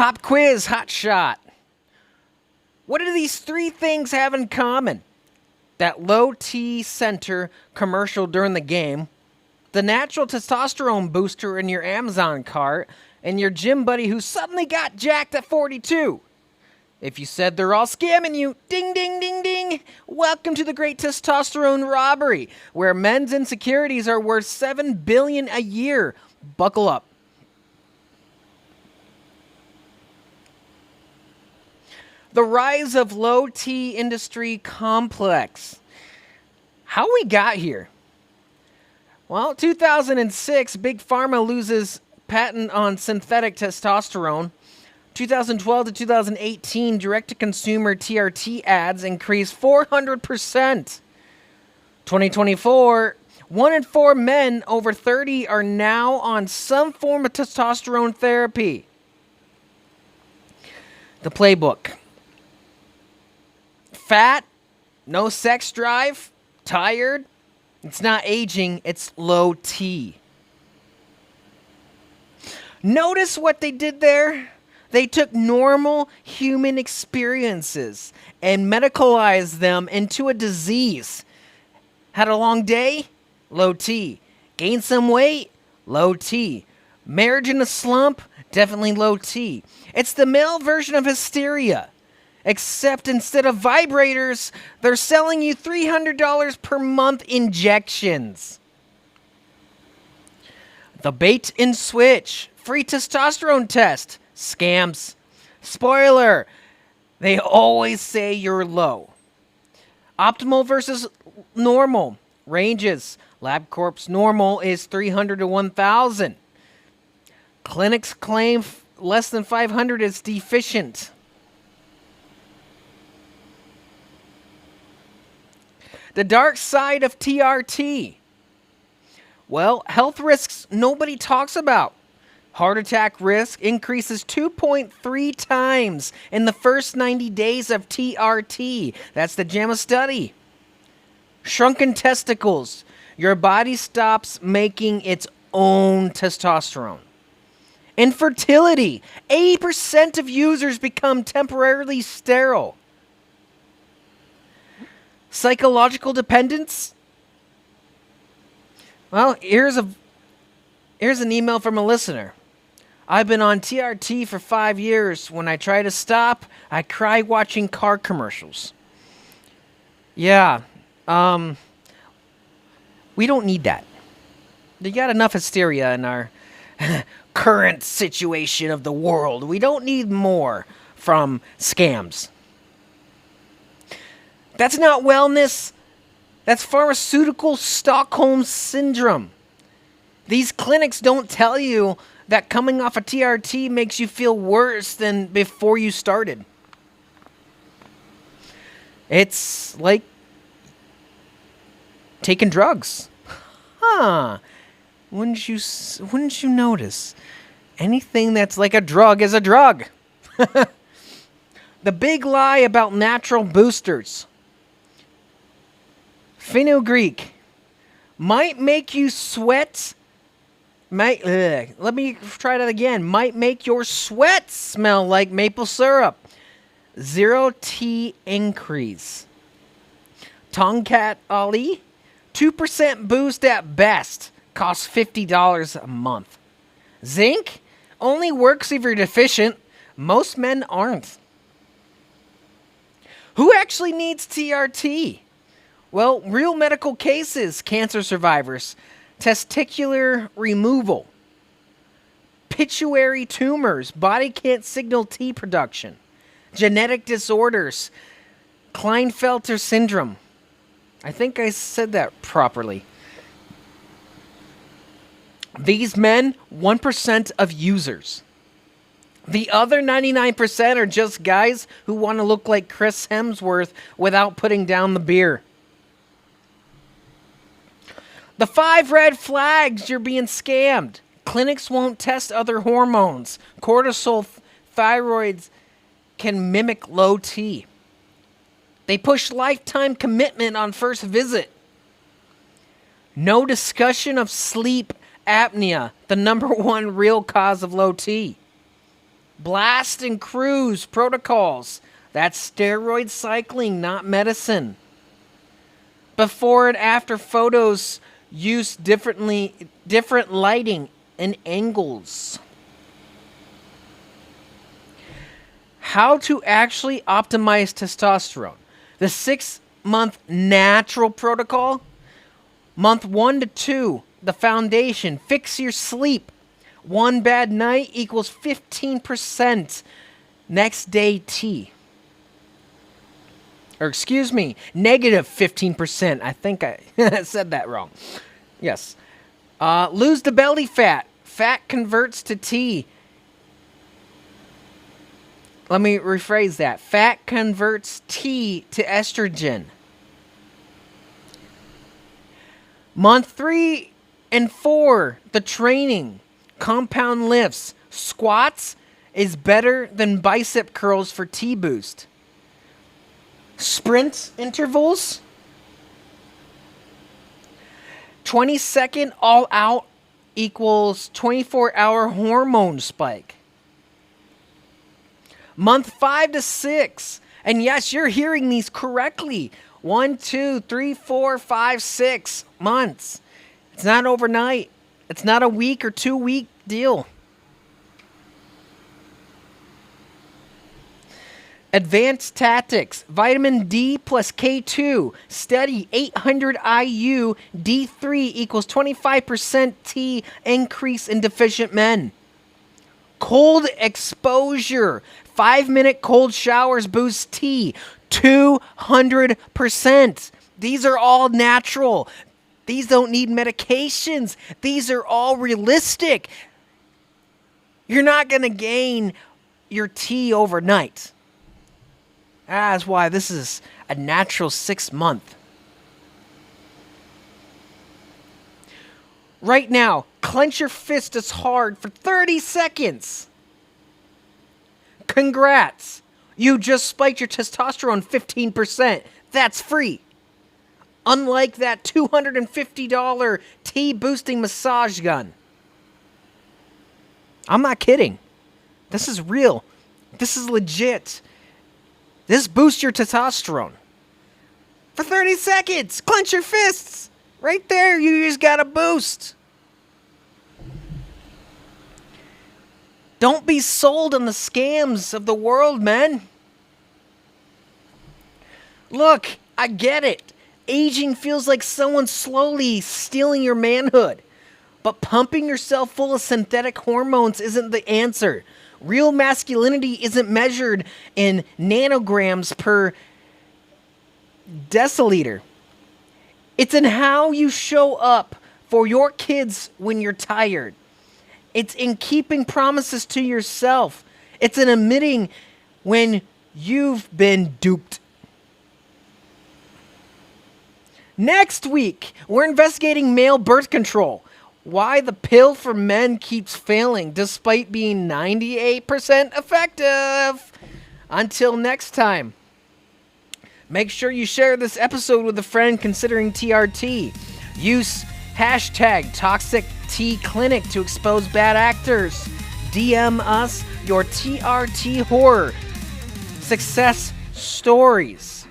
Pop quiz, hot shot. What do these three things have in common? That low T center commercial during the game, the natural testosterone booster in your Amazon cart, and your gym buddy who suddenly got jacked at 42. If you said they're all scamming you, ding, ding, ding, ding. Welcome to the great testosterone robbery, where men's insecurities are worth $7 billion a year. Buckle up. The rise of low T industry complex. How we got here? Well, 2006, Big Pharma loses patent on synthetic testosterone. 2012 to 2018, direct-to-consumer TRT ads increased 400%. 2024, 1 in 4 men over 30 are now on some form of testosterone therapy. The playbook. Fat, no sex drive, tired. It's not aging, it's low T. Notice what they did there? They took normal human experiences and medicalized them into a disease. Had a long day? Low T. Gained some weight? Low T. Marriage in a slump? Definitely low T. It's the male version of hysteria. Except instead of vibrators, they're selling you $300 per month injections. The bait and switch. Free testosterone test. Scams. Spoiler. They always say you're low. Optimal versus normal. Ranges. LabCorp's normal is 300 to 1,000. Clinics claim less than 500 is deficient. The dark side of TRT. Well, health risks nobody talks about. Heart attack risk increases 2.3 times in the first 90 days of TRT. That's the JAMA study. Shrunken testicles. Your body stops making its own testosterone. Infertility. 80% of users become temporarily sterile. Psychological dependence? Well, here's an email from a listener. I've been on TRT for 5 years. When I try to stop, I cry watching car commercials. Yeah, we don't need that. We got enough hysteria in our current situation of the world. We don't need more from scams. That's not wellness. That's pharmaceutical Stockholm syndrome. These clinics don't tell you that coming off a TRT makes you feel worse than before you started. It's like taking drugs. Huh. Wouldn't you notice? Anything that's like a drug is a drug. The big lie about natural boosters. Fenugreek might make you sweat. Let me try that again. Might make your sweat smell like maple syrup. 0 T increase. Tongkat Ali, 2% boost at best. Costs $50 a month. Zinc only works if you're deficient. Most men aren't. Who actually needs TRT? Well, real medical cases, cancer survivors, testicular removal, pituitary tumors, body can't signal T production, genetic disorders, Klinefelter syndrome. I think I said that properly. These men, 1% of users. The other 99% are just guys who want to look like Chris Hemsworth without putting down the beer. The 5 red flags you're being scammed. Clinics won't test other hormones. Cortisol, thyroids can mimic low T. They push lifetime commitment on first visit. No discussion of sleep apnea, the number one real cause of low T. Blast and cruise protocols. That's steroid cycling, not medicine. Before and after photos use different lighting and angles. How to actually optimize testosterone. The 6-month natural protocol. Month 1 to 2, the foundation. Fix your sleep. 1 bad night equals 15% next day T. Or excuse me, negative 15%. I think I said that wrong. Yes. Lose the belly fat. Fat converts to T. Let me rephrase that. Fat converts T to estrogen. Month 3 and 4, the training. Compound lifts. Squats is better than bicep curls for T boost. Sprint intervals. 20-second all out equals 24-hour hormone spike. Month 5 to 6. And yes, you're hearing these correctly. 1, 2, 3, 4, 5, 6 months. It's not overnight. It's not a week or 2-week deal. Advanced tactics. Vitamin D plus K2. Steady 800 IU. D3 equals 25% T increase in deficient men. Cold exposure. 5-minute cold showers boost T 200%. These are all natural. These don't need medications. These are all realistic. You're not going to gain your T overnight. That's why this is a natural 6-month. Right now, clench your fist as hard for 30 seconds. Congrats. You just spiked your testosterone 15%. That's free. Unlike that $250 T-boosting massage gun. I'm not kidding. This is real. This is legit. This boosts your testosterone. For 30 seconds. Clench your fists. Right there, you just got a boost. Don't be sold on the scams of the world, man. Look, I get it. Aging feels like someone slowly stealing your manhood. But pumping yourself full of synthetic hormones isn't the answer. Real masculinity isn't measured in nanograms per deciliter. It's in how you show up for your kids when you're tired. It's in keeping promises to yourself. It's in admitting when you've been duped. Next week, we're investigating male birth control. Why the pill for men keeps failing despite being 98% effective. Until next time, make sure you share this episode with a friend considering TRT. Use hashtag ToxicTClinic to expose bad actors. DM us your TRT horror success stories.